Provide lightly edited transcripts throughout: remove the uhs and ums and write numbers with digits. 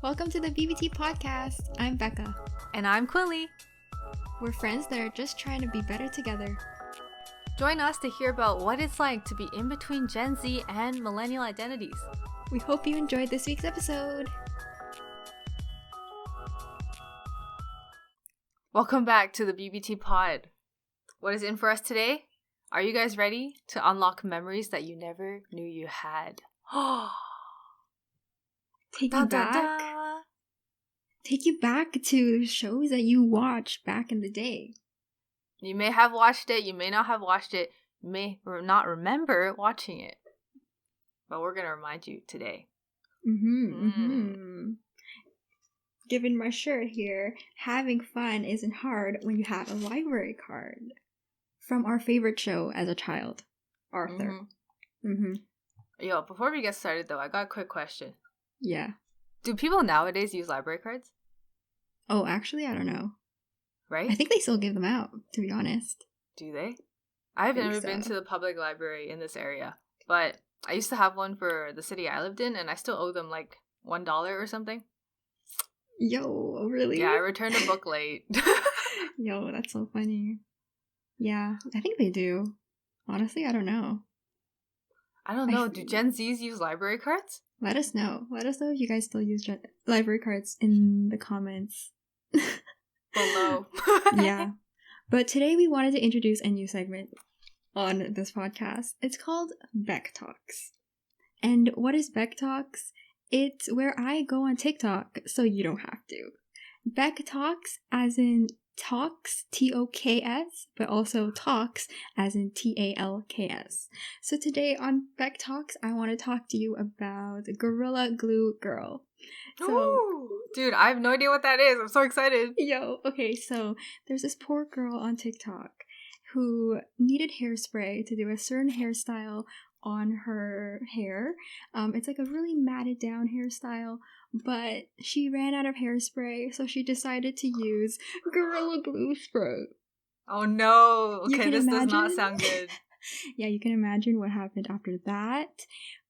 Welcome to the BBT podcast. I'm Becca. And I'm Quilly. We're friends that are just trying to be better together. Join us to hear about what it's like to be in between Gen Z and millennial identities. We hope you enjoyed this week's episode. Welcome back to the BBT pod. What is in for us today? Are you guys ready to unlock memories that you never knew you had? Take you back to shows that you watched back in the day. You may have watched it, you may not have watched it, you may not remember watching it. But we're going to remind you today. Given my shirt here, having fun isn't hard when you have a library card. From our favorite show as a child, Arthur. Yo, before we get started though, I got a quick question. Yeah. Do people nowadays use library cards? Oh, actually, I don't know. Right? I think they still give them out, to be honest. Do they? I've never been to the public library in this area, but I used to have one for the city I lived in, and I still owe them like $1 or something. Yo, really? Yeah, I returned a book late. Yo, that's so funny. Yeah, I think they do. Honestly, I don't know. I don't know. Do Gen Zs use library cards? Let us know. Let us know if you guys still use library cards in the comments. Below. Yeah. But today we wanted to introduce a new segment on this podcast. It's called Bek Toks. And what is Bek Toks? It's where I go on TikTok so you don't have to. Bek Toks as in talks, T-O-K-S, but also talks as in T-A-L-K-S. So today on Bek Toks, I want to talk to you about Gorilla Glue Girl. So, dude, I have no idea what that is. I'm so excited. Yo, okay, so there's this poor girl on TikTok who needed hairspray to do a certain hairstyle on her hair. It's like a really matted down hairstyle, but she ran out of hairspray, so she decided to use Gorilla Glue spray. Oh no! Okay, this does not sound good. Yeah, you can imagine what happened after that.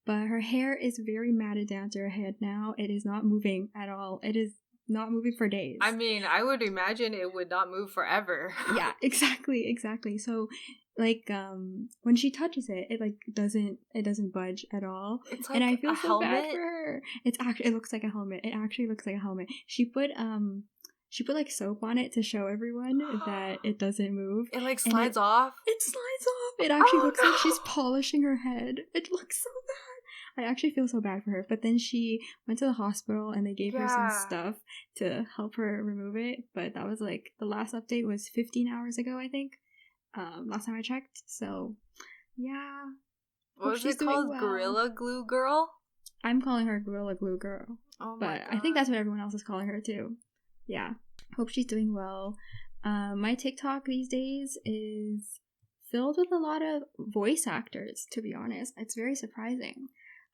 But her hair is very matted down to her head now. It is not moving at all. It is not moving for days. I mean, I would imagine it would not move forever. Yeah, exactly. So, like, when she touches it, it doesn't budge at all. It's like and I feel a so helmet? bad for her. It looks like a helmet. It actually looks like a helmet. She put like soap on it to show everyone that it doesn't move. It like slides off. It slides off. It actually looks like she's polishing her head. It looks so bad. I actually feel so bad for her. But then she went to the hospital and they gave her some stuff to help her remove it. But that was like, the last update was 15 hours ago, I think. Last time I checked. So, yeah. What was it called? Well. Gorilla Glue Girl? I'm calling her Gorilla Glue Girl. Oh my God. I think that's what everyone else is calling her too. Yeah. Hope she's doing well. My TikTok these days is filled with a lot of voice actors, to be honest. It's very surprising.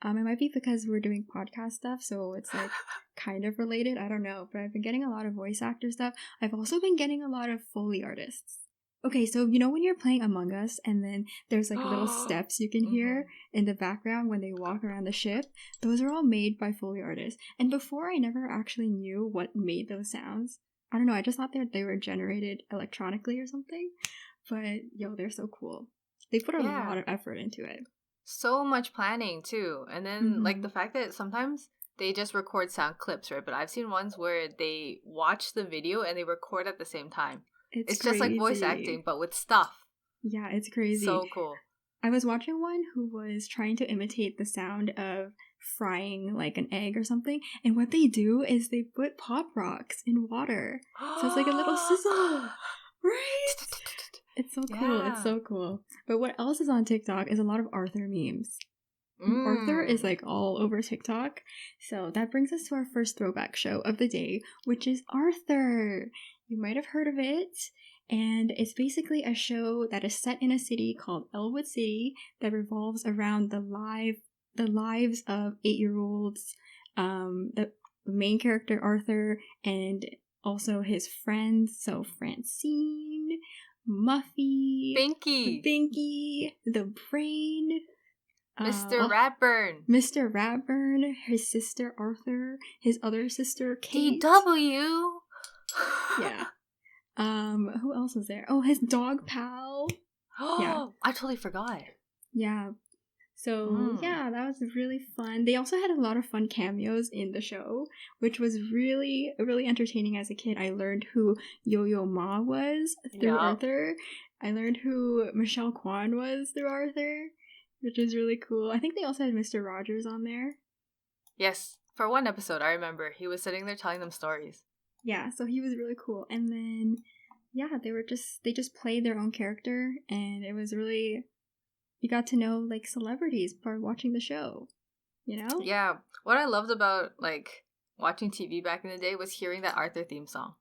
It might be because we're doing podcast stuff, so it's like kind of related. I don't know, but I've been getting a lot of voice actor stuff. I've also been getting a lot of Foley artists. Okay, so you know when you're playing Among Us and then there's like little steps you can hear in the background when they walk around the ship? Those are all made by Foley artists. And before, I never actually knew what made those sounds. I don't know, I just thought that they were generated electronically or something. But yo, they're so cool. They put a lot of effort into it. So much planning too. And then like the fact that sometimes they just record sound clips, right? But I've seen ones where they watch the video and they record at the same time. It's just like voice acting, but with stuff. Yeah, it's crazy. So cool. I was watching one who was trying to imitate the sound of frying like an egg or something. And what they do is they put pop rocks in water. So it's like a little sizzle. Right? It's so cool. Yeah. It's so cool. But what else is on TikTok is a lot of Arthur memes. Arthur is like all over TikTok. So that brings us to our first throwback show of the day, which is Arthur. You might have heard of it. And it's basically a show that is set in a city called Elwood City that revolves around the lives of 8-year-olds. The main character Arthur and also his friends. So Francine, Muffy, Binky, the Brain, Mr. Ratburn. Mr. Ratburn, his sister Arthur, his other sister Kate. DW. Yeah. Who else was there? Oh, his dog pal. Yeah. I totally forgot. Yeah. So, yeah, that was really fun. They also had a lot of fun cameos in the show, which was really, really entertaining as a kid. I learned who Yo-Yo Ma was through Arthur. I learned who Michelle Kwan was through Arthur, which is really cool. I think they also had Mr. Rogers on there. Yes. For one episode, I remember. He was sitting there telling them stories. Yeah, so he was really cool. And then, yeah, they just played their own character, and it was really... You got to know, like, celebrities by watching the show, you know? Yeah. What I loved about, like, watching TV back in the day was hearing that Arthur theme song.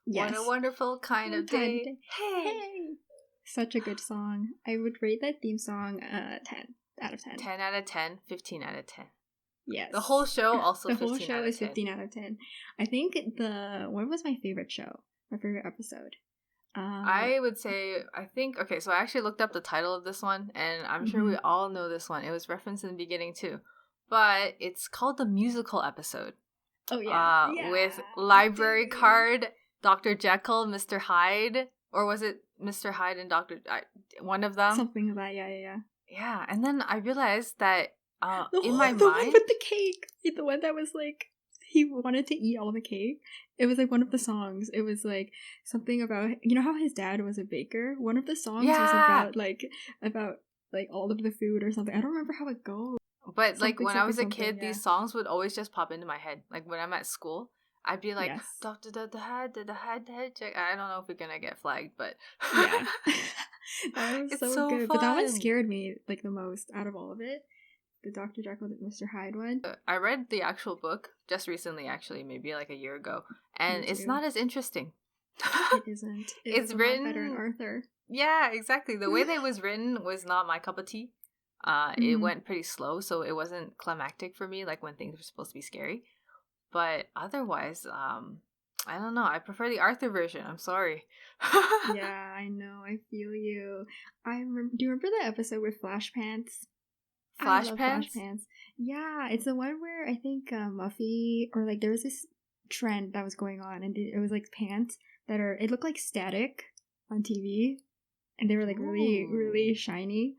Yes. What a wonderful kind of day. Hey! Such a good song. I would rate that theme song 10 out of 10. 10 out of 10, 15 out of 10. Yes. The whole show also 15 out of 10. The whole show is 15 out of 10. I think what was my favorite show? My favorite episode? I would say, okay, so I actually looked up the title of this one, and I'm sure we all know this one. It was referenced in the beginning, too. But it's called the musical episode. Oh, yeah. With Library Card, Dr. Jekyll, Mr. Hyde, or was it Mr. Hyde and Dr. One of them? Something like that, yeah. Yeah, and then I realized that in my mind... The one with the cake! The one that was like... He wanted to eat all the cake. It was like one of the songs. It was like something about, you know how his dad was a baker? One of the songs was about all of the food or something. I don't remember how it goes. But like when I was a kid, these songs would always just pop into my head. Like when I'm at school, I'd be like, Doctor the head check. I don't know if we're gonna get flagged, but yeah, that was so good. Fun. But that one scared me like the most out of all of it. The Dr. Jekyll and Mr. Hyde one. I read the actual book just recently, actually, maybe like a year ago, and it's not as interesting. It isn't. It's written better in Arthur. Yeah, exactly. The way that it was written was not my cup of tea. It went pretty slow, so it wasn't climactic for me, like when things were supposed to be scary. But otherwise, I don't know. I prefer the Arthur version. I'm sorry. Yeah, I know. I feel you. Do you remember the episode with Flash Pants? Flash Pants? Yeah, it's the one where I think Muffy, or like there was this trend that was going on, and it was like pants it looked like static on TV, and they were like really, really shiny.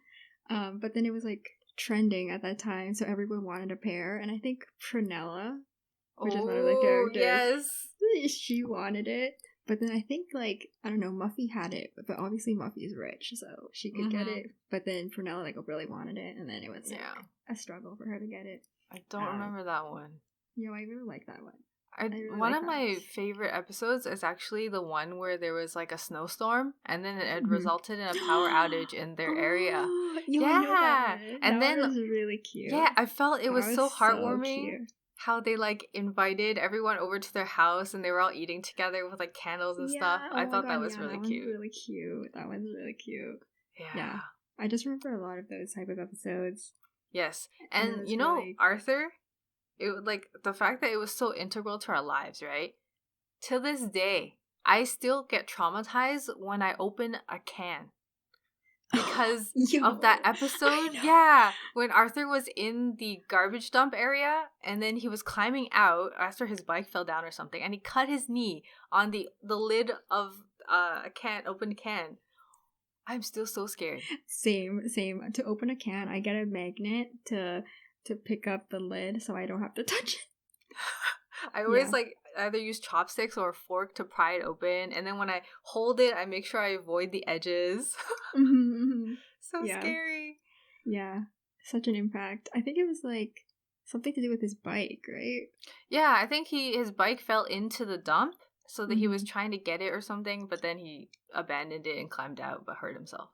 But then it was like trending at that time, so everyone wanted a pair, and I think Prunella, which is one of the characters, she wanted it. But then I think, like, I don't know, Muffy had it, but obviously Muffy's rich, so she could get it. But then Prunella, like, really wanted it, and then it was, like, a struggle for her to get it. I don't remember that one. Yeah, I really like that one. One of my favorite episodes is actually the one where there was, like, a snowstorm, and then it resulted in a power outage in their area. Yeah! And that then was really cute. Yeah, I felt it was so heartwarming. How they like invited everyone over to their house and they were all eating together with like candles and stuff. I thought that was really cute. Really cute. That one's really cute. Yeah. I just remember a lot of those type of episodes. Yes. And you know, Arthur, it like the fact that it was so integral to our lives, right? To this day, I still get traumatized when I open a can. Because of that episode, when Arthur was in the garbage dump area and then he was climbing out after his bike fell down or something and he cut his knee on the lid of a open can. I'm still so scared. Same. To open a can, I get a magnet to pick up the lid so I don't have to touch it. I always like either use chopsticks or a fork to pry it open, and then when I hold it, I make sure I avoid the edges. So scary. Yeah, such an impact. I think it was like something to do with his bike, right? Yeah, I think his bike fell into the dump, so that he was trying to get it or something, but then he abandoned it and climbed out, but hurt himself.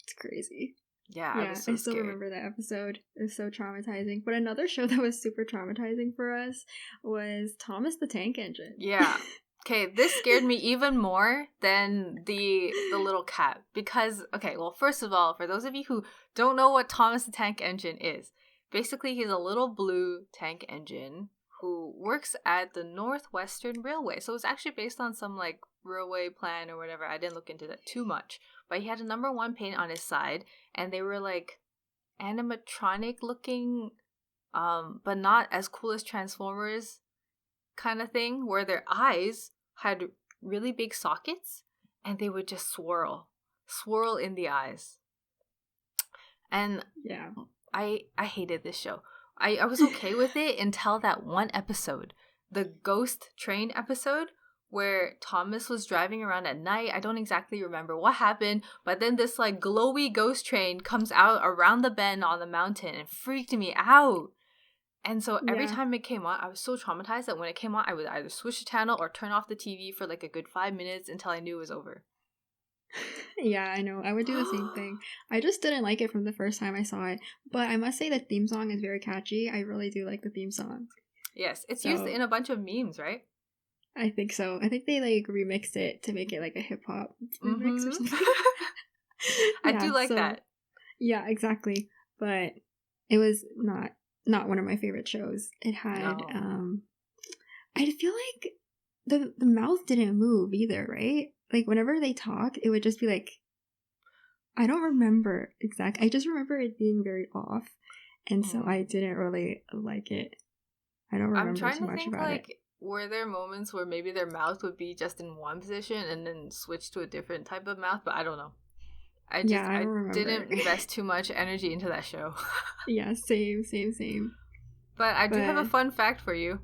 It's crazy. Yeah, I was so I still scared. remember that episode. It was so traumatizing. But another show that was super traumatizing for us was Thomas the Tank Engine. Yeah. Okay, this scared me even more than the little cat. Because, okay, well, first of all, for those of you who don't know what Thomas the Tank Engine is, basically he's a little blue tank engine who works at the Northwestern Railway. So it's actually based on some, like, railway plan or whatever. I didn't look into that too much. But he had a number 1 paint on his side, and they were, like, animatronic looking, but not as cool as Transformers kind of thing, where their eyes had really big sockets and they would just swirl in the eyes. And yeah, I hated this show. I was okay with it until that one episode, the ghost train episode, where Thomas was driving around at night. I don't exactly remember what happened, but then this like glowy ghost train comes out around the bend on the mountain and freaked me out. And so every time it came on, I was so traumatized that when it came on, I would either switch the channel or turn off the TV for like a good 5 minutes until I knew it was over. Yeah, I know. I would do the same thing. I just didn't like it from the first time I saw it. But I must say the theme song is very catchy. I really do like the theme song. Yes, it's used in a bunch of memes, right? I think so. I think they like remixed it to make it like a hip hop remix or something. I do like that. Yeah, exactly. But it was not one of my favorite shows. It had I feel like the mouth didn't move either, right? Like whenever they talk, it would just be like, I don't remember exactly. I just remember it being very off, and so I didn't really like it. I don't remember too much about it. Were there moments where maybe their mouth would be just in one position and then switch to a different type of mouth? But I don't know. I didn't invest too much energy into that show. Yeah, same. But I do have a fun fact for you.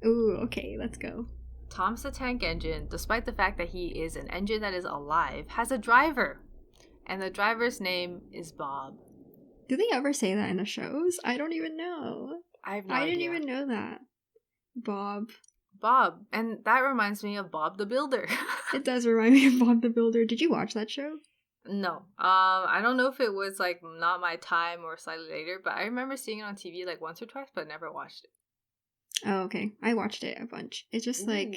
Ooh, okay, let's go. Tom's the Tank Engine, despite the fact that he is an engine that is alive, has a driver. And the driver's name is Bob. Do they ever say that in the shows? I don't even know. I didn't even know that. Bob. And that reminds me of Bob the Builder. It does remind me of Bob the Builder. Did you watch that show? No. I don't know if it was like not my time or slightly later, but I remember seeing it on TV like once or twice, but never watched it. Oh, okay. I watched it a bunch. It's just like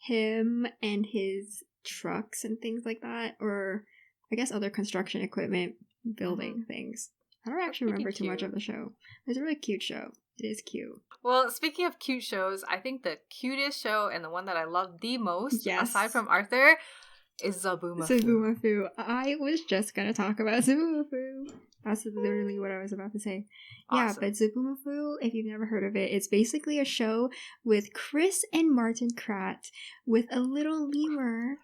him and his trucks and things like that, or I guess other construction equipment building things. I don't actually remember too much of the show. It's a really cute show. It is cute. Well, speaking of cute shows, I think the cutest show and the one that I love the most, aside from Arthur, is Zoboomafoo. Zoboomafoo. I was just gonna talk about Zoboomafoo. That's literally what I was about to say. Awesome. Yeah, but Zoboomafoo, if you've never heard of it, it's basically a show with Chris and Martin Kratt with a little lemur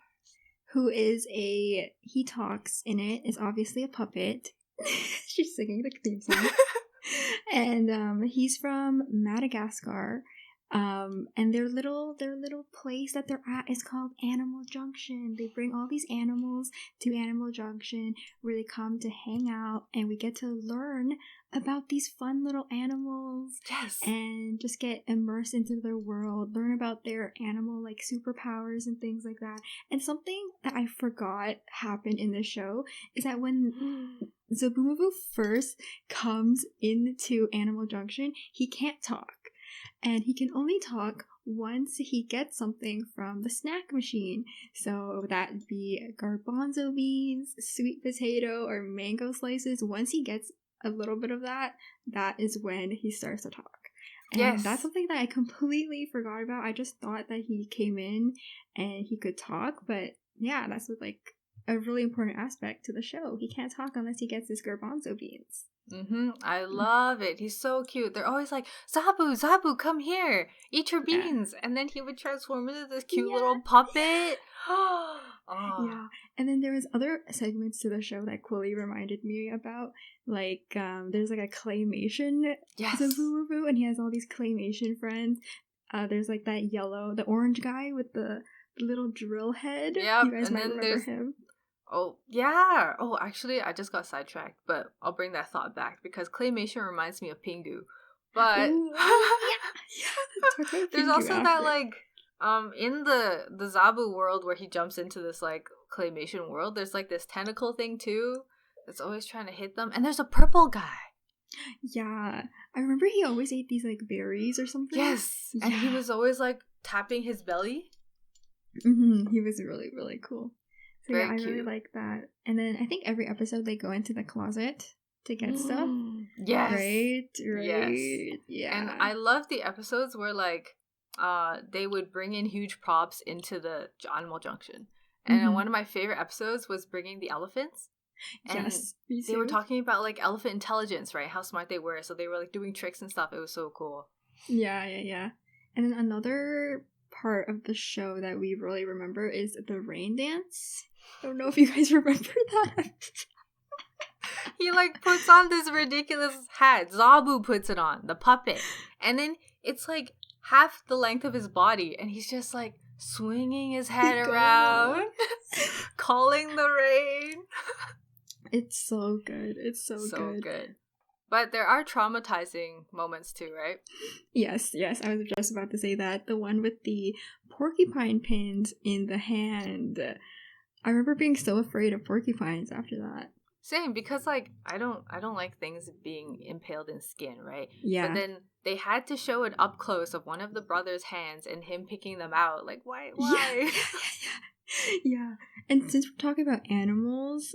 who is he talks in it, is obviously a puppet. She's singing the theme song. And he's from Madagascar. And their little place that they're at is called Animal Junction. They bring all these animals to Animal Junction where they come to hang out, and we get to learn about these fun little animals. Yes. And just get immersed into their world, learn about their animal like superpowers and things like that. And something that I forgot happened in the show is that when Zoboomafoo first comes into Animal Junction, he can't talk. And he can only talk once he gets something from the snack machine. So that'd be garbanzo beans, sweet potato, or mango slices. Once he gets a little bit of that, that is when he starts to talk. And that's something that I completely forgot about. I just thought that he came in and he could talk. But yeah, that's like a really important aspect to the show. He can't talk unless he gets his garbanzo beans. I love it. He's so cute. They're always like, Zabu, come here, eat your beans. And then he would transform into this cute little puppet. Yeah. And then there was other segments to the show that Quilly reminded me about. Like, there's like a claymation Zoboomafoo, and he has all these claymation friends. There's like the orange guy with the little drill head. Yeah, you guys might remember him. Oh, yeah. Oh, actually, I just got sidetracked, but I'll bring that thought back because claymation reminds me of Pingu. But there's also after that, like, in the Zabu world where he jumps into this, like, claymation world, there's, like, this tentacle thing, too, that's always trying to hit them. And there's a purple guy. Yeah. I remember he always ate these, like, berries or something. Yes. Yeah. And he was always, like, tapping his belly. He was really, really cool. So Very yeah, I cute. really like that. And then I think every episode they go into the closet to get stuff. Yes. Right? Yes. Yeah. And I love the episodes where, like, they would bring in huge props into the Animal Junction. And one of my favorite episodes was bringing the elephants. And yes, they were talking about like elephant intelligence, right? How smart they were. So they were like doing tricks and stuff. It was so cool. Yeah. And then another part of the show that we really remember is the rain dance. I don't know if you guys remember that. He like puts on this ridiculous hat. Zabu puts it on, the puppet. And then it's like half the length of his body. And he's just like swinging his head around, calling the rain. It's so good. It's so good. But there are traumatizing moments too, right? Yes. I was just about to say that. The one with the porcupine pins in the hand. I remember being so afraid of porcupines after that. Same, because like I don't like things being impaled in skin, right? Yeah. But then they had to show it up close of one of the brothers' hands and him picking them out. Like why? Yeah. And since we're talking about animals,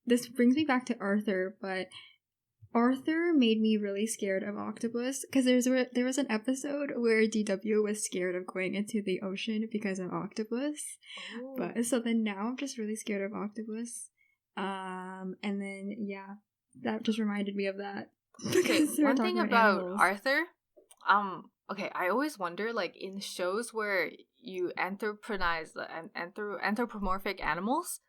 this brings me back to Arthur, but Arthur made me really scared of octopus because there was an episode where DW was scared of going into the ocean because of octopus. Oh. But so then now I'm just really scared of octopus. And then yeah, that just reminded me of that. Okay, one thing about animals. Arthur, okay, I always wonder like in shows where you anthropomorphic animals,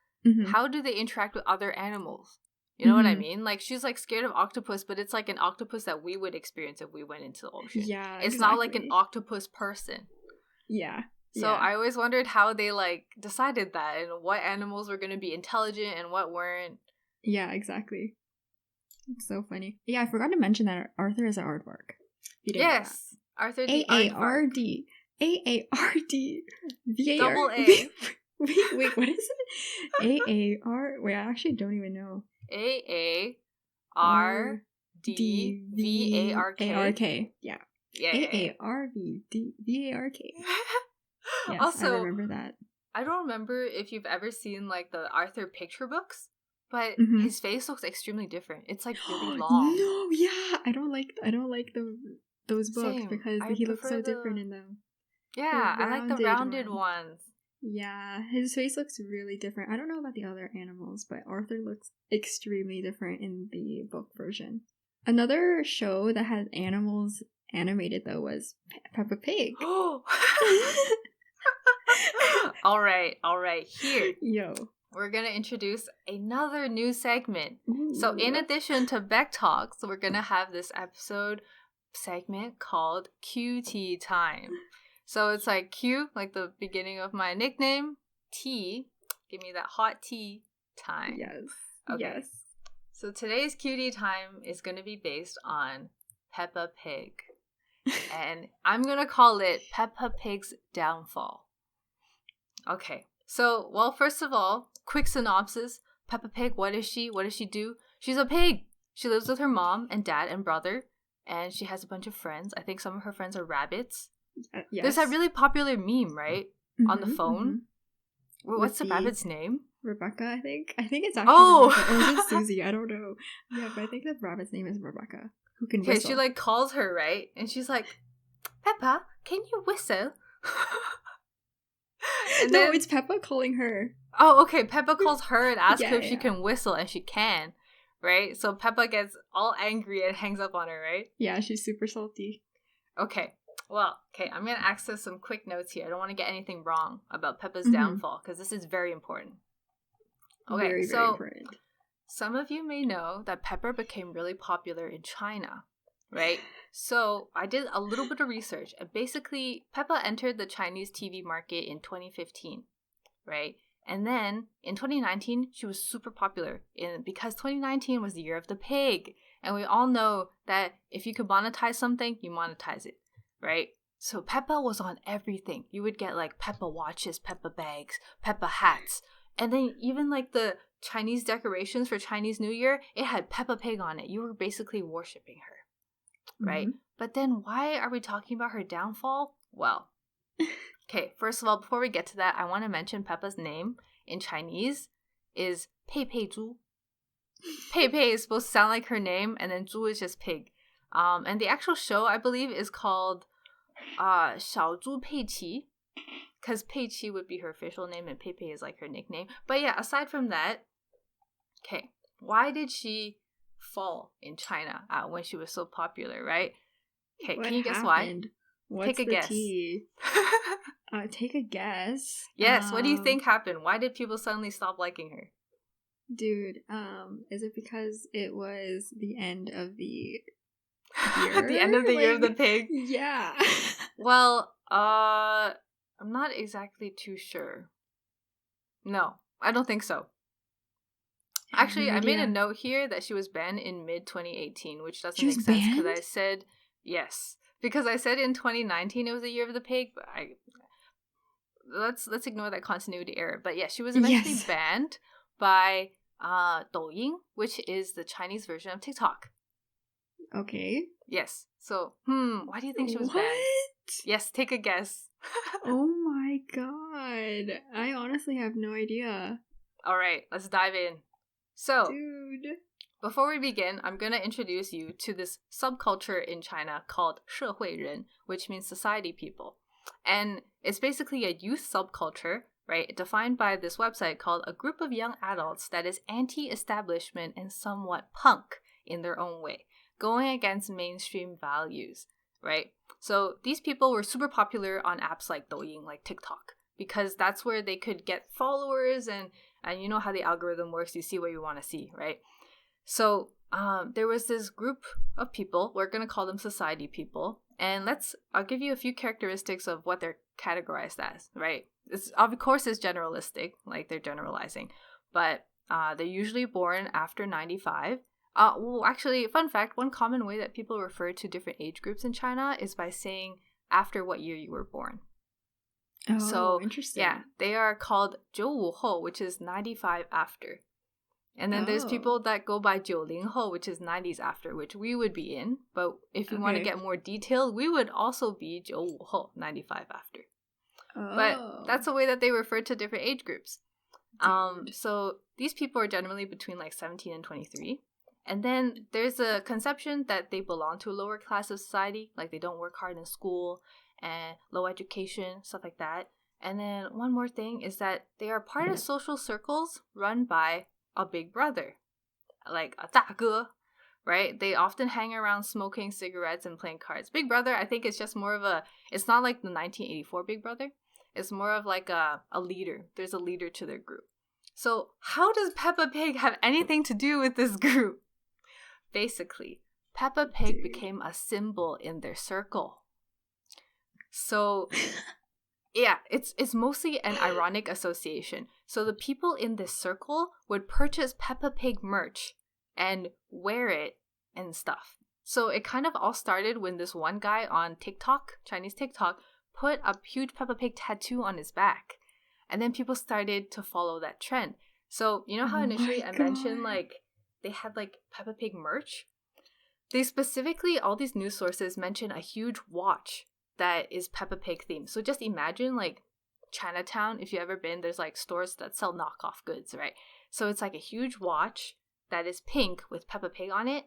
how do they interact with other animals? You know what I mean? Like, she's, like, scared of octopus, but it's, like, an octopus that we would experience if we went into the ocean. Yeah, it's not, like, an octopus person. Yeah. So I always wondered how they, like, decided that and what animals were going to be intelligent and what weren't. Yeah, exactly. It's so funny. Yeah, I forgot to mention that Arthur is an aartvark. Yes. Arthur the AARD. AARD. VAR. Double A. Wait, what is it? AAR? Wait, I actually don't even know. AARDVARK. Yeah. AARVARK. Yes, also, I remember that. I don't remember if you've ever seen like the Arthur picture books, but his face looks extremely different. It's like really long. No, yeah, I don't like those books. Same. Because he looks so different in them. Yeah, I like the rounded ones. Yeah, his face looks really different. I don't know about the other animals, but Arthur looks extremely different in the book version. Another show that had animals animated, though, was Peppa Pig. All right. Here. Yo. We're going to introduce another new segment. Ooh. So in addition to Bek Toks, we're going to have this episode segment called QT Time. So it's like Q, like the beginning of my nickname, T, give me that hot tea time. Yes. Okay. Yes. So today's QT time is going to be based on Peppa Pig. And I'm going to call it Peppa Pig's Downfall. Okay. So, well, first of all, quick synopsis. Peppa Pig, what is she? What does she do? She's a pig. She lives with her mom and dad and brother. And she has a bunch of friends. I think some of her friends are rabbits. Yes. There's that really popular meme, right? On the phone. What's the rabbit's name? Rebecca, I think. I think it's actually Rebecca. Or is it Susie? I don't know. Yeah, but I think the rabbit's name is Rebecca. Who can whistle. Okay, she like calls her, right? And she's like, Peppa, can you whistle? And no, it's Peppa calling her. Oh, okay. Peppa calls her and asks her if she can whistle, and she can, right? So Peppa gets all angry and hangs up on her, right? Yeah, she's super salty. Okay. Well, okay, I'm going to access some quick notes here. I don't want to get anything wrong about Peppa's downfall, because this is very important. Okay, very important. Some of you may know that Peppa became really popular in China, right? So I did a little bit of research, and basically Peppa entered the Chinese TV market in 2015, right? And then in 2019, she was super popular because 2019 was the year of the pig. And we all know that if you could monetize something, you monetize it, right? So Peppa was on everything. You would get like Peppa watches, Peppa bags, Peppa hats. And then even like the Chinese decorations for Chinese New Year, it had Peppa Pig on it. You were basically worshipping her, right? But then why are we talking about her downfall? Well, okay, first of all, before we get to that, I want to mention Peppa's name in Chinese is Pei Pei Zhu. Pei Pei is supposed to sound like her name, and then Zhu is just pig. And the actual show, I believe, is called 小猪佩奇, because Pei Qi would be her official name and Pei Pei is like her nickname. But yeah, aside from that, Okay, why did she fall in China when she was so popular, right? Okay, What can you guess happened? why? What's Take a the guess. tea? Take a guess. Yes, what do you think happened? Why did people suddenly stop liking her? Dude, is it because it was the end of the year? The end of the year of the pig? Yeah. Well, I'm not exactly too sure. No, I don't think so. Actually, I made a note here that she was banned in mid-2018, which doesn't make sense because I said yes. Because I said in 2019 it was the year of the pig, but let's ignore that continuity error. But yeah, she was eventually banned by Douyin, which is the Chinese version of TikTok. Okay. Yes. So, why do you think she was banned? Yes, take a guess. Oh my god. I honestly have no idea. All right, let's dive in. So, dude, before we begin, I'm going to introduce you to this subculture in China called 社会人, which means society people. And it's basically a youth subculture, right, defined by this website called a group of young adults that is anti-establishment and somewhat punk in their own way, going against mainstream values, right? So these people were super popular on apps like Douyin, like TikTok, because that's where they could get followers and you know how the algorithm works, you see what you want to see, right? So there was this group of people, we're going to call them society people, and I'll give you a few characteristics of what they're categorized as, right? Of course it's generalistic, like they're generalizing, but they're usually born after 95. Well, actually, fun fact, one common way that people refer to different age groups in China is by saying after what year you were born. Oh, so, interesting. Yeah, they are called 95后, which is 95 after. And then there's people that go by 90后, which is 90s after, which we would be in. But if you want to get more detailed, we would also be 95后, 95 after. But that's the way that they refer to different age groups. So these people are generally between like 17 and 23. And then there's a conception that they belong to a lower class of society, like they don't work hard in school and low education, stuff like that. And then one more thing is that they are part of social circles run by a big brother, like a 大哥, right? They often hang around smoking cigarettes and playing cards. Big Brother, I think it's just more of it's not like the 1984 Big Brother. It's more of like a leader. There's a leader to their group. So how does Peppa Pig have anything to do with this group? Basically, Peppa Pig became a symbol in their circle. So, yeah, it's mostly an ironic association. So the people in this circle would purchase Peppa Pig merch and wear it and stuff. So it kind of all started when this one guy on TikTok, Chinese TikTok, put a huge Peppa Pig tattoo on his back. And then people started to follow that trend. So, you know how initially I mentioned like they had like Peppa Pig merch? They specifically, all these news sources mention a huge watch that is Peppa Pig themed. So just imagine like Chinatown, if you've ever been, there's like stores that sell knockoff goods, right? So it's like a huge watch that is pink with Peppa Pig on it.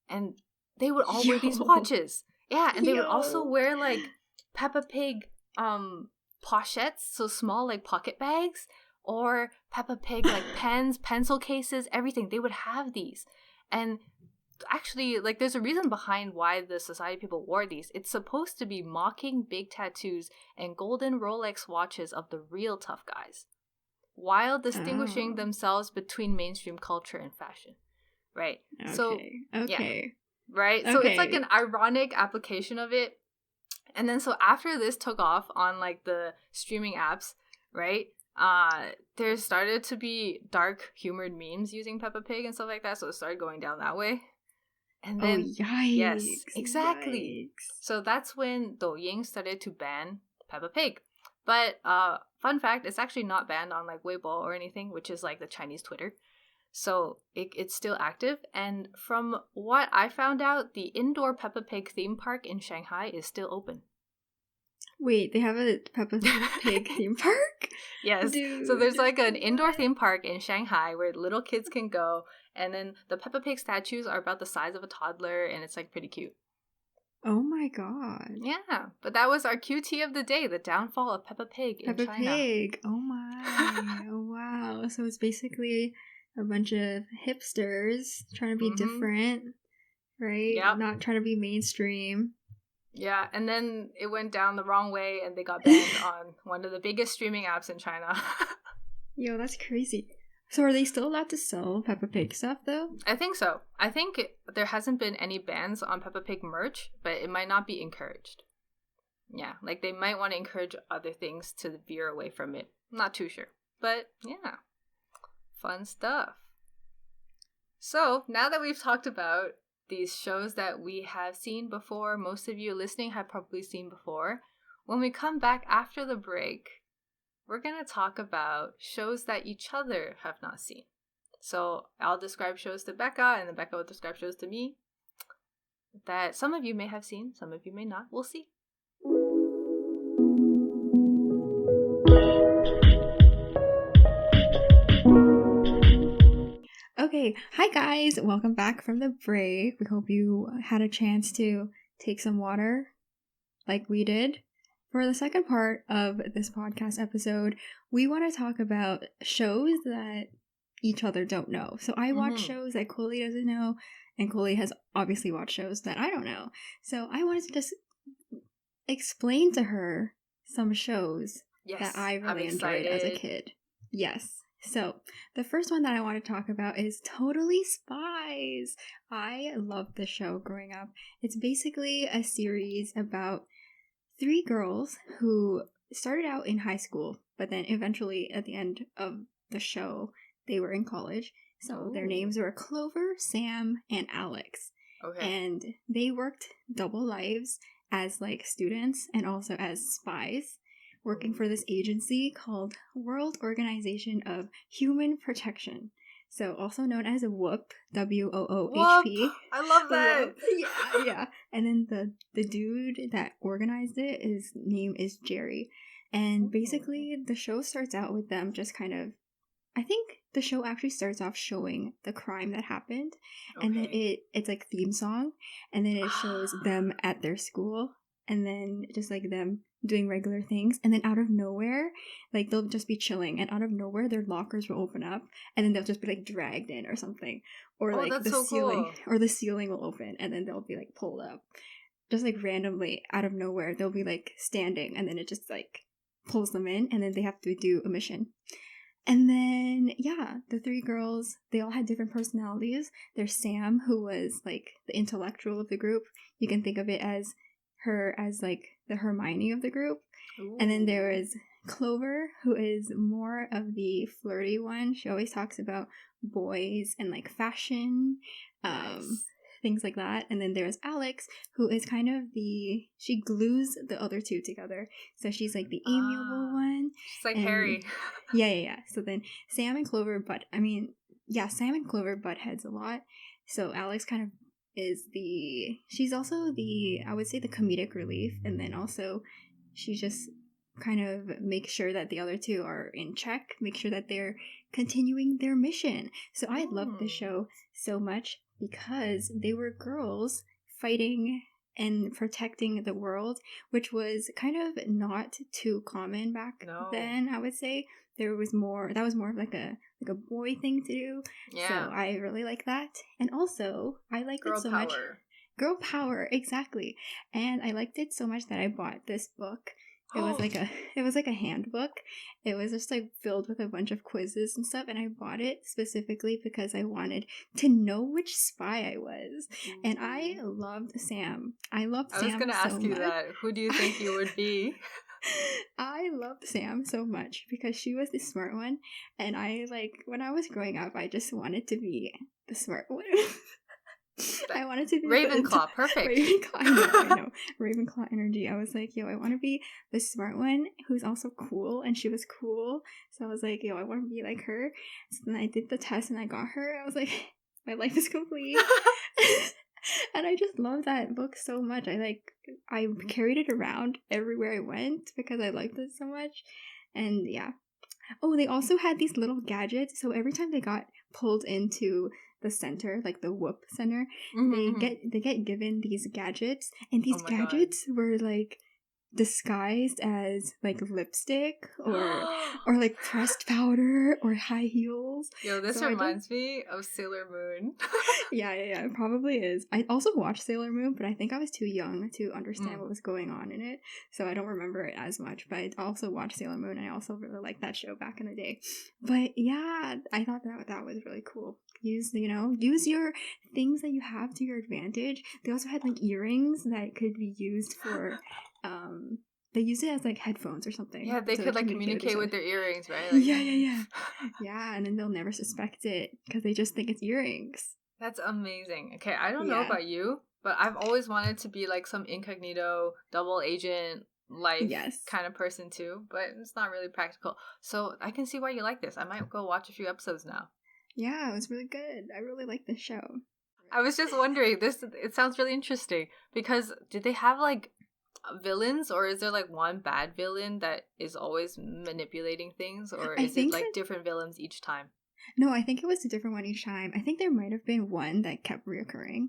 And they would all wear these watches. Yeah, and they would also wear like Peppa Pig pochettes, so small like pocket bags, or Peppa Pig like pens, pencil cases, everything. They would have these. And actually, like, there's a reason behind why the society people wore these. It's supposed to be mocking big tattoos and golden Rolex watches of the real tough guys, while distinguishing themselves between mainstream culture and fashion, right? Yeah, right? So it's like an ironic application of it. And then so after this took off on like the streaming apps, right? There started to be dark humored memes using Peppa Pig and stuff like that, so it started going down that way. And then yikes. Yes, exactly. Yikes. So that's when Douyin started to ban Peppa Pig. But fun fact, it's actually not banned on like Weibo or anything, which is like the Chinese Twitter. So it's still active. And from what I found out, the indoor Peppa Pig theme park in Shanghai is still open. Wait, they have a Peppa Pig theme park? Yes. Dude, so there's like an indoor theme park in Shanghai where little kids can go. And then the Peppa Pig statues are about the size of a toddler. And it's like pretty cute. Oh my god. Yeah. But that was our QT of the day. The downfall of Peppa Pig in China. Peppa Pig. Oh my. Oh wow. So it's basically a bunch of hipsters trying to be different, right? Yep. Not trying to be mainstream. Yeah, and then it went down the wrong way and they got banned on one of the biggest streaming apps in China. Yo, that's crazy. So are they still allowed to sell Peppa Pig stuff, though? I think so. I think there hasn't been any bans on Peppa Pig merch, but it might not be encouraged. Yeah, like they might want to encourage other things to veer away from it. I'm not too sure. But yeah, fun stuff. So now that we've talked about these shows that we have seen before, most of you listening have probably seen before, when we come back after the break, we're going to talk about shows that each other have not seen. So I'll describe shows to Becca, and then Becca will describe shows to me that some of you may have seen, some of you may not. We'll see. Okay, hi guys, welcome back from the break. We hope you had a chance to take some water like we did. For the second part of this podcast episode, we want to talk about shows that each other don't know. So I watch shows that Coley doesn't know, and Coley has obviously watched shows that I don't know. So I wanted to just explain to her some shows that I really enjoyed as a kid. Yes. So, the first one that I want to talk about is Totally Spies. I loved the show growing up. It's basically a series about 3 girls who started out in high school, but then eventually at the end of the show, they were in college. So, their names were Clover, Sam, and Alex. Okay. And they worked double lives as like students and also as spies, working for this agency called World Organization of Human Protection. So also known as WOOHP, WOOHP. I love that. Yeah. And then the dude that organized it, his name is Jerry. And basically the show starts out with them just kind of, I think the show actually starts off showing the crime that happened. Okay. And then it's like theme song. And then it shows them at their school. And then just like them doing regular things, and then out of nowhere, like they'll just be chilling, and out of nowhere their lockers will open up, and then they'll just be like dragged in or something, or like the ceiling will open, and then they'll be like pulled up, just like randomly out of nowhere. They'll be like standing, and then it just like pulls them in, and then they have to do a mission. And then the 3 girls, they all had different personalities. There's Sam, who was like the intellectual of the group. You can think of it as her as like the Hermione of the group. Ooh. And then there is Clover, who is more of the flirty one. She always talks about boys and like fashion, things like that. And then there's Alex, who is kind of she glues the other 2 together. So she's like the amiable one. She's like Harry. Yeah. So then Sam and Clover butt heads a lot. So Alex kind of she's also I would say the comedic relief, and then also she just kind of makes sure that the other 2 are in check, make sure that they're continuing their mission. So I loved the show so much because they were girls fighting and protecting the world, which was kind of not too common back then, I would say. That was more of like a boy thing to do. Yeah. So I really like that. And also, I liked it so much. Girl power, exactly. And I liked it so much that I bought this book. It was like a handbook. It was just like filled with a bunch of quizzes and stuff, and I bought it specifically because I wanted to know which spy I was. And I loved Sam. I was going to ask you that. Who do you think you would be? I loved Sam so much because she was the smart one, and when I was growing up, I just wanted to be the smart one. I wanted to be Ravenclaw, perfect. Ravenclaw, I know. Ravenclaw energy. I was like, I want to be the smart one who's also cool, and she was cool. So I was like, I want to be like her. So then I did the test and I got her. I was like, my life is complete. And I just love that book so much. I carried it around everywhere I went because I liked it so much. And yeah. Oh, they also had these little gadgets. So every time they got pulled into the center, like the WOOHP center, they get given these gadgets. And these gadgets were like disguised as like lipstick or like pressed powder or high heels. Yo, this reminds me of Sailor Moon. Yeah, it probably is. I also watched Sailor Moon, but I think I was too young to understand what was going on in it, so I don't remember it as much. But I also watched Sailor Moon, and I also really liked that show back in the day. But yeah, I thought that was really cool. Use your things that you have to your advantage. They also had like earrings that could be used for they use it as like headphones or something. Yeah, they could like communicate with their earrings, right? Like, yeah, and then they'll never suspect it because they just think it's earrings. That's amazing. Okay, I don't know about you, but I've always wanted to be like some incognito double agent life kind of person too, but it's not really practical. So I can see why you like this. I might go watch a few episodes now. Yeah, it was really good. I really like this show. I was just wondering, it sounds really interesting because did they have like villains, or is there like one bad villain that is always manipulating things, or is it like different villains each time? No, I think it was a different one each time. I think there might have been one that kept reoccurring.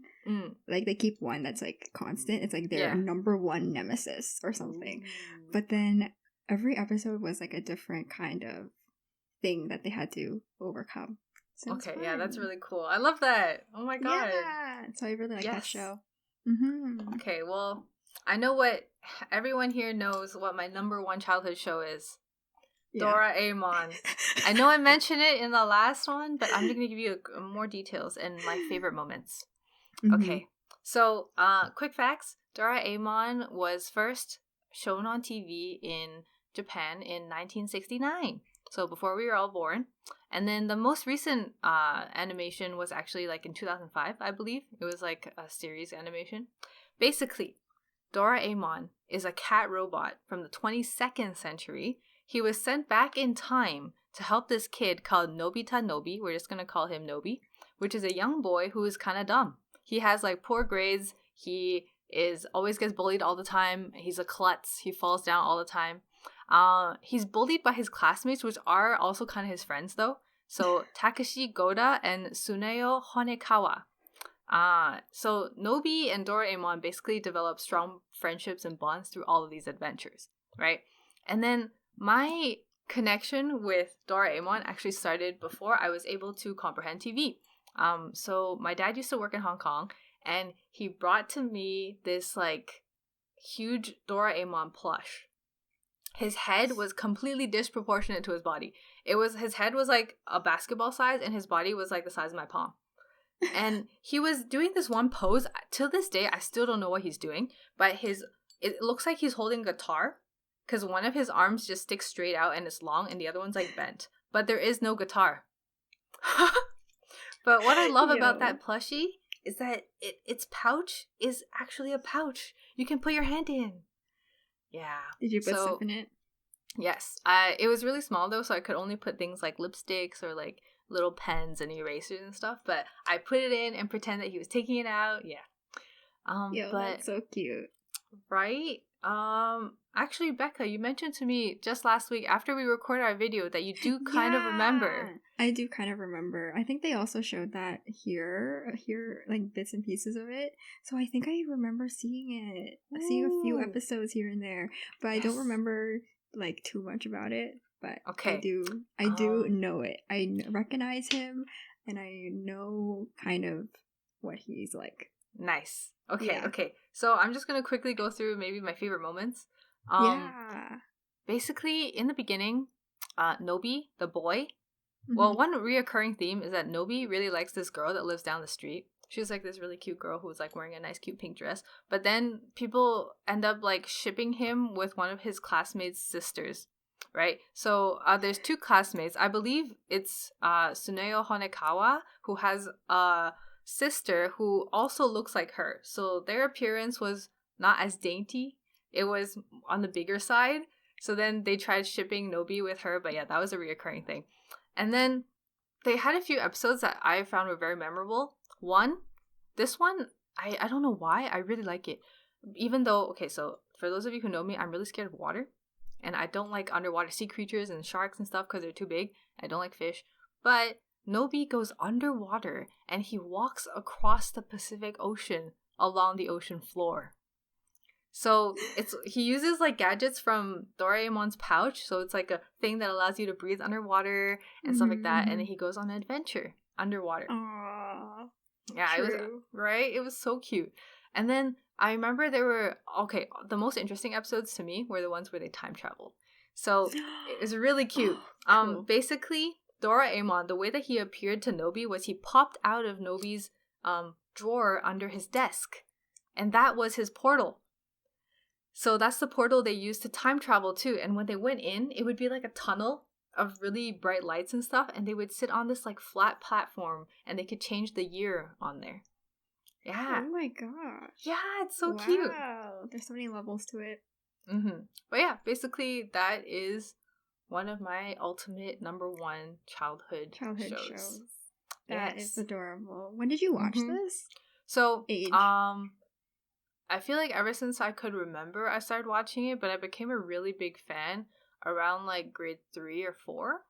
Like they keep one that's like constant. It's like their number one nemesis or something. But then every episode was like a different kind of thing that they had to overcome. So okay, yeah, that's really cool. I love that. Oh my god. Yeah, so I really like that show. Mm-hmm. Okay, well, I know what everyone here knows what my number one childhood show is. Doraemon. I know I mentioned it in the last one, but I'm going to give you more details and my favorite moments. Okay, so quick facts. Doraemon was first shown on TV in Japan in 1969. So before we were all born. And then the most recent animation was actually like in 2005, I believe. It was like a series animation. Basically, Doraemon is a cat robot from the 22nd century. He was sent back in time to help this kid called Nobita Nobi. We're just going to call him Nobi, which is a young boy who is kind of dumb. He has like poor grades. He always gets bullied all the time. He's a klutz. He falls down all the time. He's bullied by his classmates, which are also kind of his friends though. So Takeshi Goda and Tsuneo Honekawa. So Nobi and Doraemon basically develop strong friendships and bonds through all of these adventures, right? And then my connection with Doraemon actually started before I was able to comprehend TV. So my dad used to work in Hong Kong, and he brought to me this like huge Doraemon plush. His head was completely disproportionate to his body. His head was like a basketball size, and his body was like the size of my palm. And he was doing this one pose. Till this day, I still don't know what he's doing, but it looks like he's holding a guitar, because one of his arms just sticks straight out and it's long, and the other one's like bent. But there is no guitar. But what I love about that plushie is that its pouch is actually a pouch you can put your hand in. Yeah. Did you put stuff in it? Yes. It was really small though, so I could only put things like lipsticks or like little pens and erasers and stuff. But I put it in and pretend that he was taking it out. Yeah. But that's so cute. Right? Actually, Becca, you mentioned to me just last week after we recorded our video that you do kind of remember. I do kind of remember. I think they also showed that here, like bits and pieces of it. So I think I remember seeing it. Seeing a few episodes here and there, but I don't remember like too much about it. But okay. I do know it. I recognize him, and I know kind of what he's like. Nice. Okay, okay. So I'm just going to quickly go through maybe my favorite moments. Basically, in the beginning, Nobi, the boy, well, one reoccurring theme is that Nobi really likes this girl that lives down the street. She's like this really cute girl who's like wearing a nice cute pink dress. But then people end up like shipping him with one of his classmates' sisters, right? So there's two classmates. I believe it's Tsuneo Honekawa, who has a sister who also looks like her. So their appearance was not as dainty. It was on the bigger side. So then they tried shipping Nobi with her, but yeah, that was a reoccurring thing. And then they had a few episodes that I found were very memorable. This one, I don't know why, I really like it. Even though, okay, so for those of you who know me, I'm really scared of water. And I don't like underwater sea creatures and sharks and stuff because they're too big. I don't like fish. But Nobi goes underwater and he walks across the Pacific Ocean along the ocean floor. So he uses like gadgets from Doraemon's pouch. So it's like a thing that allows you to breathe underwater and stuff like that. And then he goes on an adventure underwater. Aww. Yeah, True. it was right. It was so cute. And then I remember there were the most interesting episodes to me were the ones where they time traveled. So it was really cute. Cool. Basically, Doraemon, the way that he appeared to Nobi was he popped out of Nobi's drawer under his desk, and that was his portal. So that's the portal they used to time travel to. And when they went in, it would be like a tunnel of really bright lights and stuff, and they would sit on this like flat platform, and they could change the year on there. Yeah. Oh my gosh. Yeah, it's so cute. Wow. There's so many levels to it. But yeah, basically that is one of my ultimate number one childhood shows. That is adorable. When did you watch this? So, age. I feel like ever since I could remember, I started watching it, but I became a really big fan around like grade 3 or 4.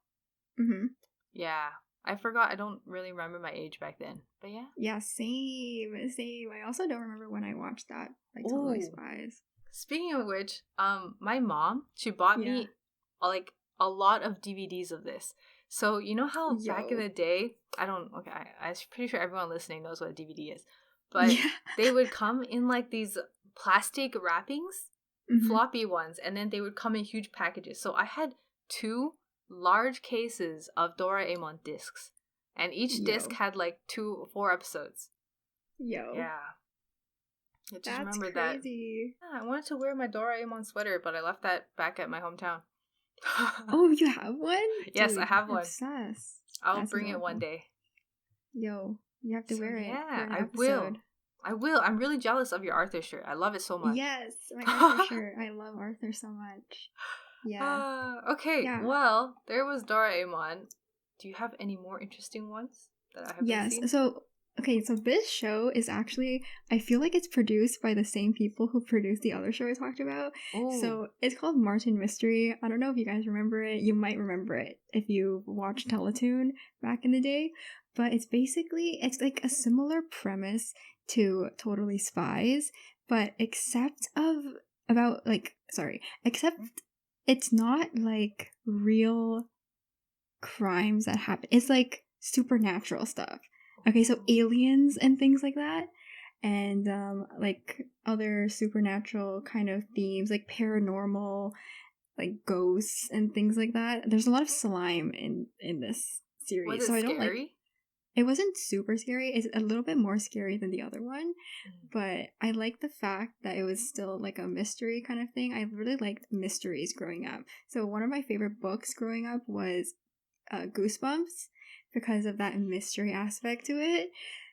Yeah. I forgot. I don't really remember my age back then. But yeah. Yeah, same. I also don't remember when I watched that. Like Totally Spies. Speaking of which, my mom, she bought me like a lot of DVDs of this. So you know how back in the day, I'm pretty sure everyone listening knows what a DVD is. But they would come in like these plastic wrappings, floppy ones, and then they would come in huge packages. So I had 2 large cases of Doraemon discs, and each disc had like 2 or 4 episodes. Yeah. I just remember crazy. that. Yeah, I wanted to wear my Doraemon sweater, but I left that back at my hometown. Oh, you have one? Yes, I have one. Obsessed. I'll bring it one day. Yo, you have to wear it. Yeah, I will. I'm really jealous of your Arthur shirt. I love it so much. Yes, my Arthur shirt. I love Arthur so much. Yeah. Okay. Yeah. Well, there was Doraemon. Do you have any more interesting ones that I haven't seen? So this show is actually, I feel like it's produced by the same people who produced the other show I talked about. Ooh. So it's called Martin Mystery. I don't know if you guys remember it. You might remember it if you watched Teletoon back in the day. But it's like a similar premise to Totally Spies, but except it's not like real crimes that happen. It's like supernatural stuff. Okay, so aliens and things like that, and like other supernatural kind of themes, like paranormal, like ghosts and things like that. There's a lot of slime in this series. Was it scary? It wasn't super scary. It's a little bit more scary than the other one, but I like the fact that it was still like a mystery kind of thing. I really liked mysteries growing up. So one of my favorite books growing up was Goosebumps, because of that mystery aspect to it.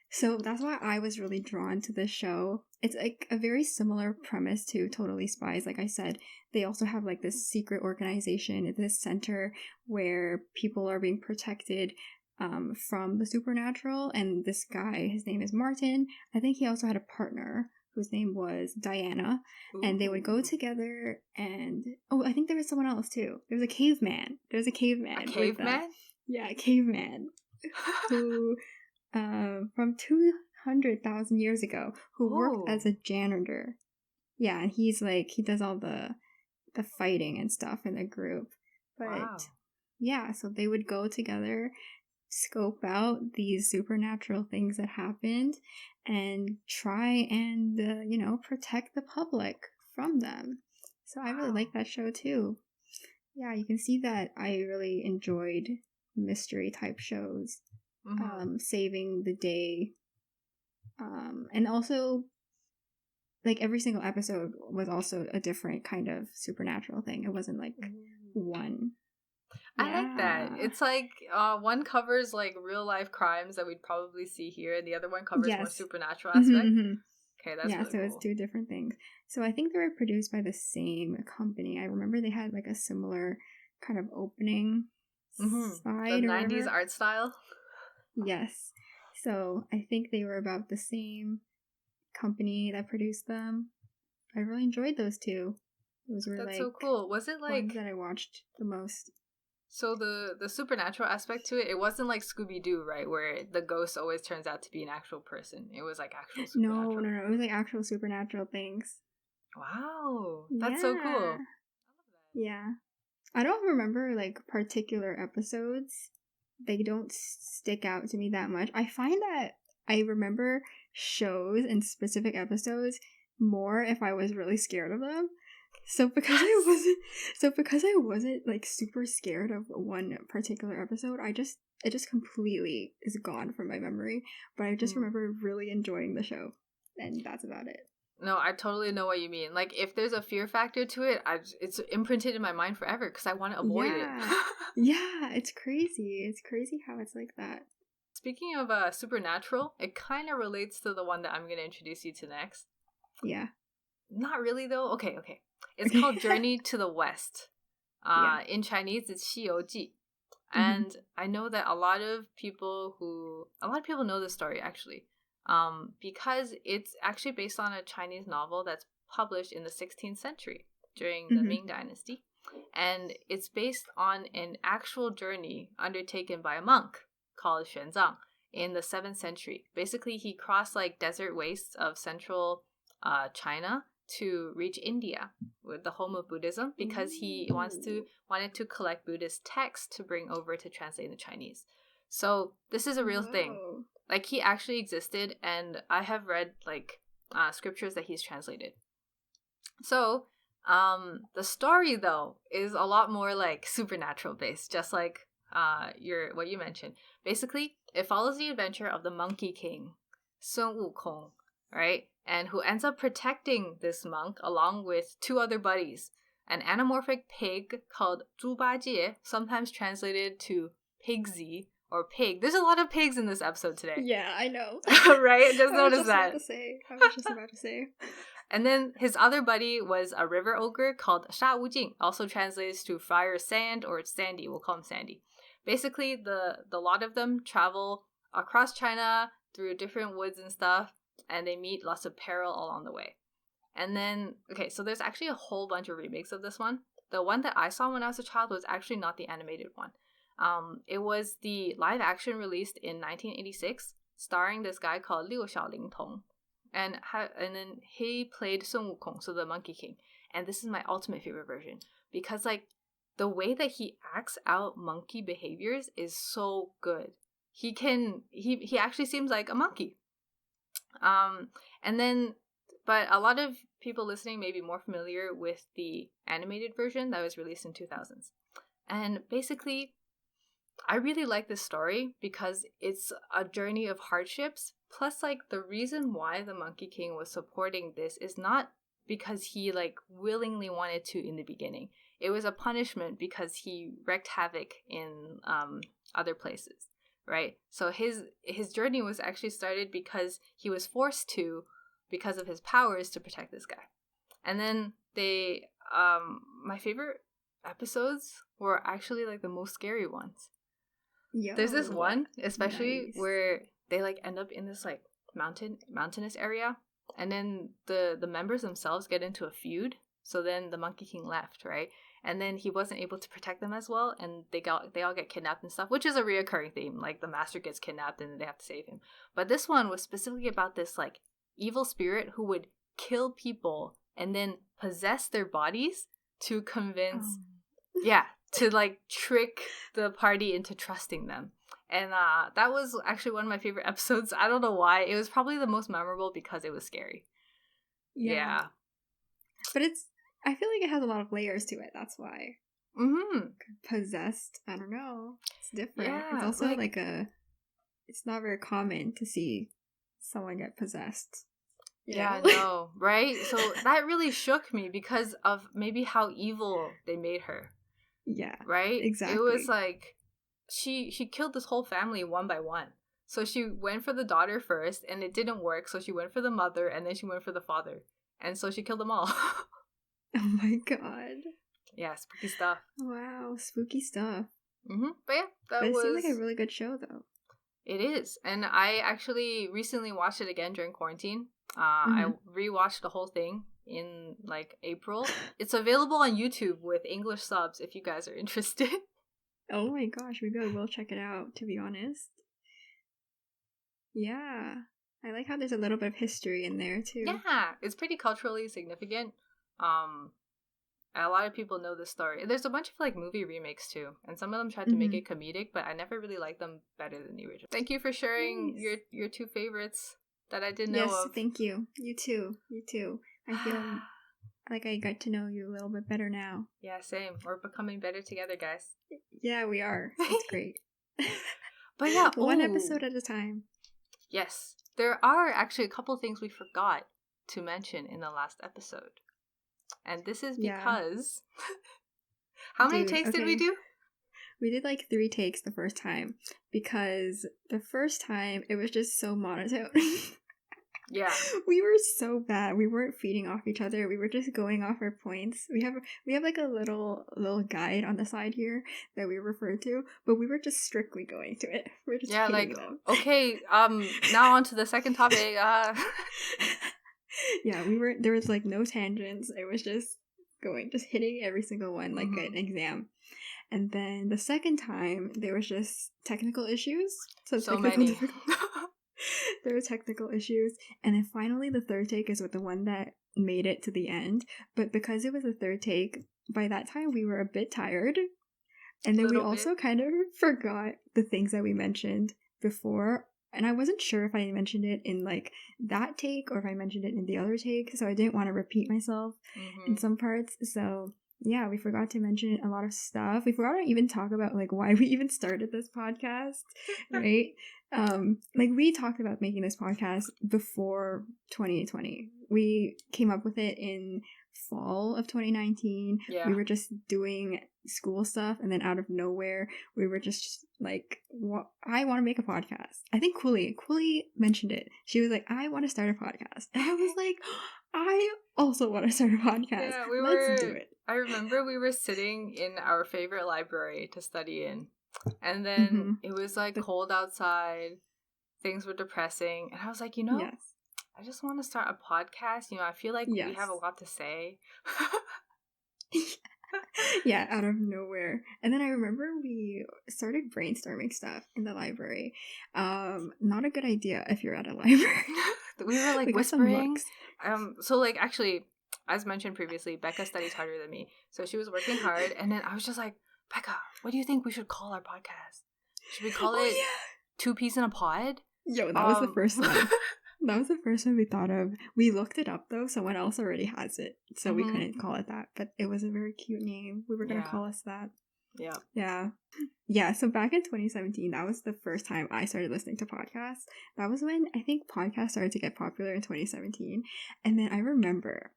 So that's why I was really drawn to this show. It's like a very similar premise to Totally Spies. Like I said, they also have like this secret organization at this center where people are being protected from the supernatural. And this guy, his name is Martin. I think he also had a partner whose name was Diana. Ooh. And they would go together and... Oh, I think there was someone else too. There was a caveman. A caveman? Yeah, a caveman who, from 200,000 years ago, who worked as a janitor. Yeah, and he does all the fighting and stuff in the group. But, yeah, so they would go together, scope out these supernatural things that happened, and try and, protect the public from them. So I really like that show, too. Yeah, you can see that I really enjoyed mystery type shows, saving the day, and also like every single episode was also a different kind of supernatural thing. It wasn't like one. I like that. It's like one covers like real life crimes that we'd probably see here, and the other one covers more supernatural aspect. Okay, that's really cool. It's 2 different things. So I think they were produced by the same company. I remember they had like a similar kind of opening side, the 90s art style. Yes. So I think they were about the same company that produced them. I really enjoyed those 2. Those were That's so cool. Was it like ones that I watched the most? So the supernatural aspect to it wasn't like Scooby-Doo, right? Where the ghost always turns out to be an actual person. It was like actual supernatural. No. It was like actual supernatural things. Wow. That's so cool. Yeah. I don't remember like particular episodes. They don't stick out to me that much. I find that I remember shows and specific episodes more if I was really scared of them. So because I wasn't like super scared of one particular episode, it just completely is gone from my memory. But I just remember really enjoying the show, and that's about it. No, I totally know what you mean. Like, if there's a fear factor to it, it's imprinted in my mind forever because I want to avoid it. Yeah, it's crazy. It's crazy how it's like that. Speaking of supernatural, it kind of relates to the one that I'm going to introduce you to next. Yeah. Not really, though. Okay. It's called Journey to the West. In Chinese, it's 西游记. And I know that a lot of people know this story, actually. Because it's actually based on a Chinese novel that's published in the 16th century during the Ming Dynasty. And it's based on an actual journey undertaken by a monk called Xuanzang in the 7th century. Basically, he crossed like desert wastes of central China to reach India, with the home of Buddhism, because he wanted to collect Buddhist texts to bring over to translate into Chinese. So this is a real thing. Like, he actually existed, and I have read like scriptures that he's translated. So the story, though, is a lot more like supernatural based, just like what you mentioned. Basically, it follows the adventure of the Monkey King, Sun Wukong, right? And who ends up protecting this monk along with 2 other buddies. An anamorphic pig called 猪八戒, sometimes translated to Pigsy or pig. There's a lot of pigs in this episode today. Yeah, I know. Right? Just notice that. I was just about to say. And then his other buddy was a river ogre called Sha Wujing, also translates to Friar Sand or Sandy. We'll call him Sandy. Basically, the lot of them travel across China through different woods and stuff, and they meet lots of peril along the way. And then, okay, so there's actually a whole bunch of remakes of this one. The one that I saw when I was a child was actually not the animated one. It was the live action released in 1986, starring this guy called Liu Xiaolingtong. And then he played Sun Wukong, so the Monkey King. And this is my ultimate favorite version, because like the way that he acts out monkey behaviors is so good. He actually seems like a monkey. But a lot of people listening may be more familiar with the animated version that was released in 2000s. And basically, I really like this story because it's a journey of hardships. Plus, like, the reason why the Monkey King was supporting this is not because he, like, willingly wanted to in the beginning. It was a punishment because he wreaked havoc in other places, right? So his journey was actually started because he was forced to, because of his powers, to protect this guy. And then my favorite episodes were actually, like, the most scary ones. There's this one, especially, where they like end up in this like mountainous area, and then the members themselves get into a feud. So then the Monkey King left, right? And then he wasn't able to protect them as well, and they all get kidnapped and stuff, which is a reoccurring theme. Like, the master gets kidnapped and they have to save him. But this one was specifically about this like evil spirit who would kill people and then possess their bodies to convince to like trick the party into trusting them. And that was actually one of my favorite episodes. I don't know why. It was probably the most memorable because it was scary. Yeah. But I feel like it has a lot of layers to it. That's why. Possessed. I don't know. It's different. Yeah, it's also like it's not very common to see someone get possessed. Yeah, no, right? So that really shook me because of maybe how evil they made her. Yeah. Right? Exactly. It was like she killed this whole family one by one. So she went for the daughter first and it didn't work, so she went for the mother and then she went for the father. And so she killed them all. Oh my god. Yeah, spooky stuff. Wow, spooky stuff. But yeah, it seemed like a really good show though. It is. And I actually recently watched it again during quarantine. I rewatched the whole thing in like April. It's available on YouTube with English subs if you guys are interested. Oh my gosh, maybe I will check it out, to be honest. Yeah. I like how there's a little bit of history in there too. Yeah, it's pretty culturally significant. a lot of people know this story. There's a bunch of like movie remakes too, and some of them tried to make it comedic, but I never really liked them better than the original. Thank you for sharing your two favorites that I didn't know of. Yes, thank you. You too. I feel like I got to know you a little bit better now. Yeah, same. We're becoming better together, guys. Yeah, we are. It's great. But yeah, one episode at a time. Yes. There are actually a couple things we forgot to mention in the last episode. And this is because... How many takes did we do? We did like 3 takes the first time. Because the first time, it was just so monotone. Yeah. We were so bad. We weren't feeding off each other. We were just going off our points. We have like a little guide on the side here that we refer to, but we were just strictly going to it. We're just like them. Okay, now on to the second topic. Yeah, there was like no tangents. It was just hitting every single one like an exam. And then the second time there was just technical issues. So many. There were technical issues, and then finally the third take is with the one that made it to the end. But because it was a third take, by that time we were a bit tired, and then we also kind of forgot the things that we mentioned before. And I wasn't sure if I mentioned it in like that take or if I mentioned it in the other take, so I didn't want to repeat myself in some parts. So yeah, we forgot to mention a lot of stuff. We forgot to even talk about like why we even started this podcast, right? Like we talked about making this podcast before 2020. We came up with it in fall of 2019. Yeah. We were just doing school stuff, and then out of nowhere we were just like, I want to make a podcast. I think Cooley mentioned it. She was like, I want to start a podcast, and I was like, I also want to start a podcast. Yeah, let's do it. I remember we were sitting in our favorite library to study in, and then it was like cold outside, things were depressing, and I was like, I just want to start a podcast. I feel like we have a lot to say. Yeah, out of nowhere. And then I remember we started brainstorming stuff in the library. Not a good idea if you're at a library. We were like whispering. So like actually, as mentioned previously, Becca studies harder than me. So she was working hard, and then I was just like, Becca, what do you think we should call our podcast? Should we call it 2 Peas in a Pod? Yo, that was the first one. That was the first one we thought of. We looked it up though. Someone else already has it, so we couldn't call it that. But it was a very cute name. We were gonna call us that. Yeah. So back in 2017, that was the first time I started listening to podcasts. That was when I think podcasts started to get popular in 2017. And then I remember,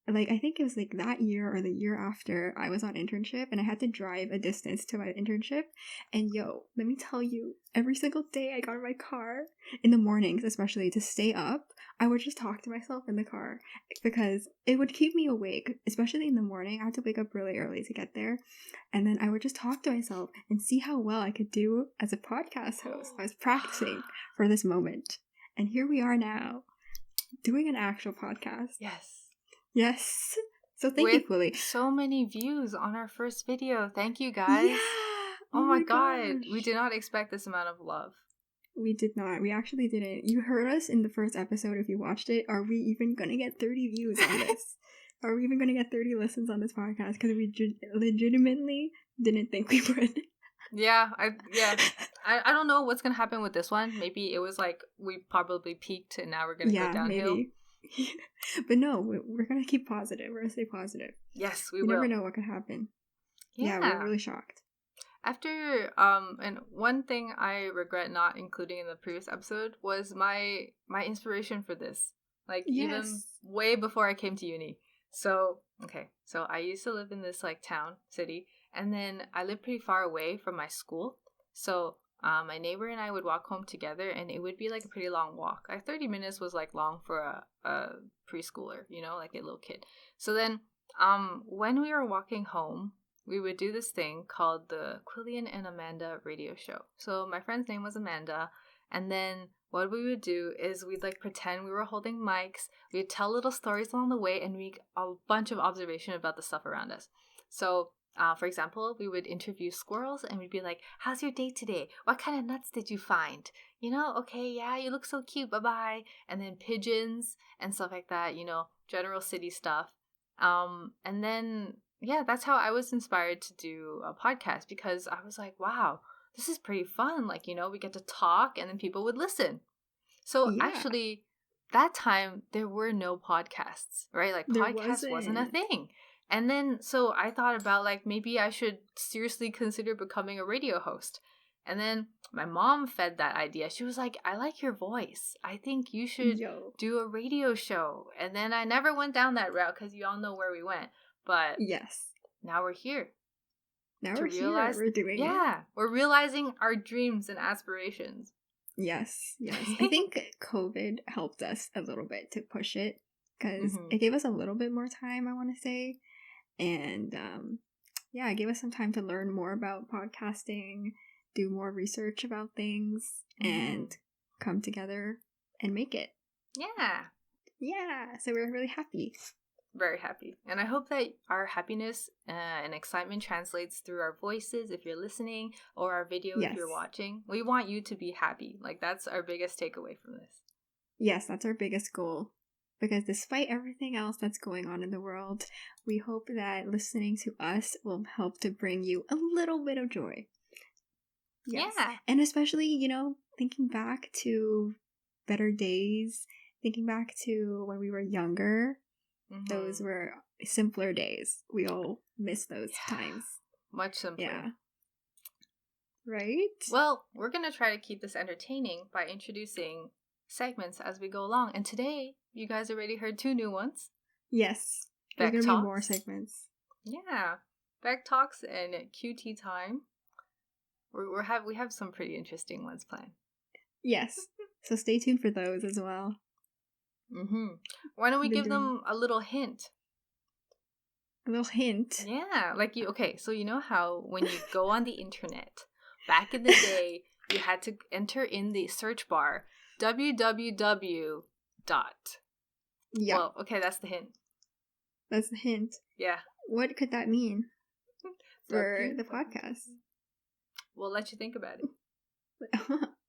like, I think it was like that year or the year after, I was on internship and I had to drive a distance to my internship. And yo, let me tell you, every single day I got in my car, in the mornings especially, to stay up, I would just talk to myself in the car because it would keep me awake, especially in the morning. I had to wake up really early to get there. And then I would just talk to myself and see how well I could do as a podcast host. I was practicing for this moment. And here we are now, doing an actual podcast. Yes. So thank you, Quilly. So many views on our first video. Thank you, guys. Yeah. Oh my god. We did not expect this amount of love. We did not. We actually didn't. You heard us in the first episode if you watched it. Are we even going to get 30 views on this? Are we even going to get 30 listens on this podcast? Because we legitimately didn't think we would. I don't know what's going to happen with this one. Maybe it was like we probably peaked and now we're going to go downhill. Maybe. But no, we're gonna keep positive. We're gonna stay positive. Yes, we will. You never know what could happen. Yeah, we're really shocked. After and one thing I regret not including in the previous episode was my inspiration for this. Like even way before I came to uni. So I used to live in this like city, and then I lived pretty far away from my school. So my neighbor and I would walk home together, and it would be like a pretty long walk. Like 30 minutes was like long for a preschooler, like a little kid. So then, when we were walking home, we would do this thing called the Quillian and Amanda radio show. So my friend's name was Amanda, and then what we would do is we'd like pretend we were holding mics. We'd tell little stories along the way and make a bunch of observation about the stuff around us. So for example, we would interview squirrels and we'd be like, how's your day today? What kind of nuts did you find? Okay, yeah, you look so cute, bye-bye. And then pigeons and stuff like that, general city stuff. And then, yeah, that's how I was inspired to do a podcast, because I was like, wow, this is pretty fun. Like, we get to talk and then people would listen. So actually, that time, there were no podcasts, right? Like, podcast wasn't a thing. And then, so I thought about, like, maybe I should seriously consider becoming a radio host. And then my mom fed that idea. She was like, I like your voice. I think you should do a radio show. And then I never went down that route, because you all know where we went. But now we're here. Now we're here. We're doing it. Yeah. We're realizing our dreams and aspirations. Yes. I think COVID helped us a little bit to push it, because it gave us a little bit more time, I want to say. And it gave us some time to learn more about podcasting, do more research about things, and come together and make it. Yeah. So we're really happy. Very happy. And I hope that our happiness and excitement translates through our voices if you're listening, or our video if you're watching. We want you to be happy. Like, that's our biggest takeaway from this. Yes, that's our biggest goal. Because despite everything else that's going on in the world, we hope that listening to us will help to bring you a little bit of joy. Yes. Yeah. And especially, thinking back to better days, thinking back to when we were younger, those were simpler days. We all miss those times. Much simpler. Yeah. Right? Well, we're going to try to keep this entertaining by introducing segments as we go along. And today, you guys already heard 2 new ones. Yes. There's going to be more segments. Yeah. Bek Toks and QT Time. We have some pretty interesting ones planned. Yes. So stay tuned for those as well. Why don't we give them a little hint? A little hint? Yeah. Like, so you know how when you go on the internet, back in the day, you had to enter in the search bar www. Yeah. Well, okay, that's the hint. That's the hint. Yeah. What could that mean for the podcast? We'll let you think about it.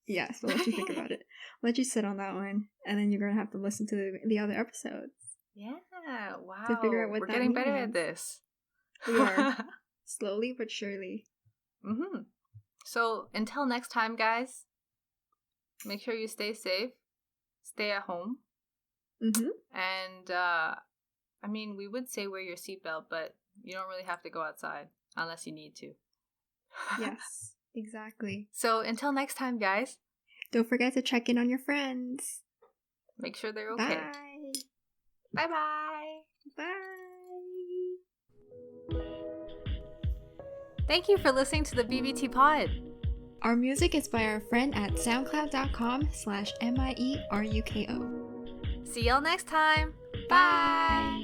Yes, we'll let you think about it. We'll let you sit on that one, and then you're going to have to listen to the other episodes. Yeah, wow. To figure out what We're getting better at this. We are. Slowly but surely. So, until next time, guys, make sure you stay safe. Stay at home. And, we would say wear your seatbelt, but you don't really have to go outside unless you need to. Yes. Exactly. So until next time, guys. Don't forget to check in on your friends. Make sure they're okay. Bye. Bye-bye. Bye. Thank you for listening to the BBT Pod. Our music is by our friend at soundcloud.com/MIERUKO. See y'all next time. Bye.